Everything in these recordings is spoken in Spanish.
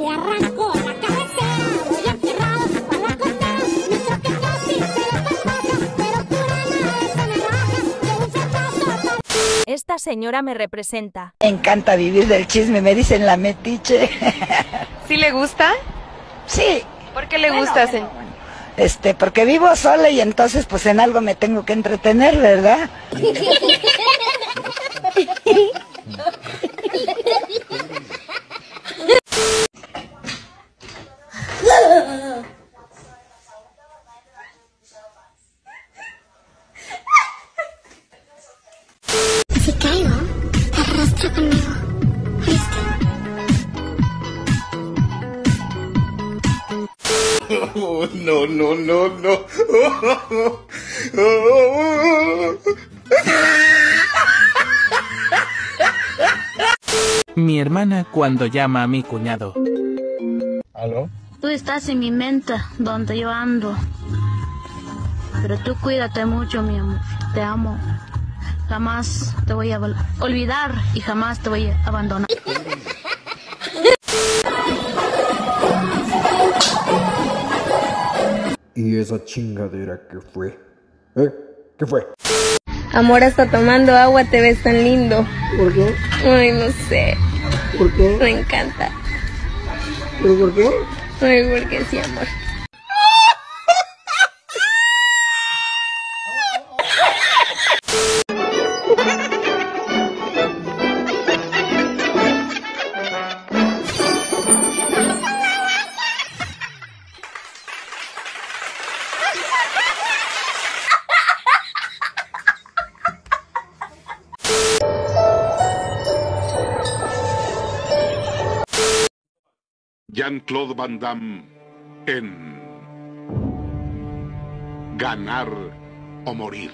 le arrancó la carretera, voy enterrado para la costera, mientras que casi se la pasaja, pero pura nave se me baja, de un fracaso. Esta señora me representa. Me encanta vivir del chisme, me dicen la metiche. ¿Sí le gusta? Sí. ¿Por qué le gusta, señor? Porque vivo sola y entonces pues en algo me tengo que entretener, ¿verdad? Si caigo, te arrastra conmigo, ¿viste? Oh, no, no, no, no. Mi hermana cuando llama a mi cuñado. ¿Aló? Tú estás en mi mente, donde yo ando. Pero tú cuídate mucho, mi amor. Te amo. Jamás te voy a olvidar y jamás te voy a abandonar. ¿Y esa chingadera qué fue? ¿Qué fue? Amor, hasta tomando agua te ves tan lindo. ¿Por qué? Ay, no sé. ¿Por qué? Me encanta. ¿Pero por qué? Ay, porque sí, amor. Jean-Claude Van Damme en Ganar o Morir.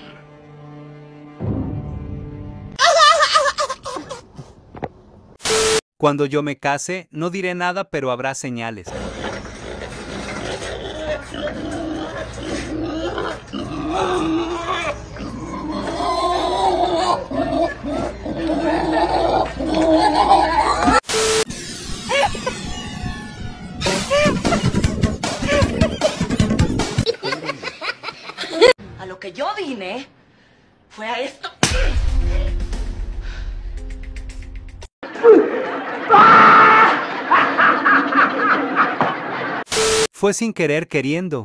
Cuando yo me case, no diré nada, pero habrá señales. A lo que yo vine fue a esto. Fue sin querer queriendo.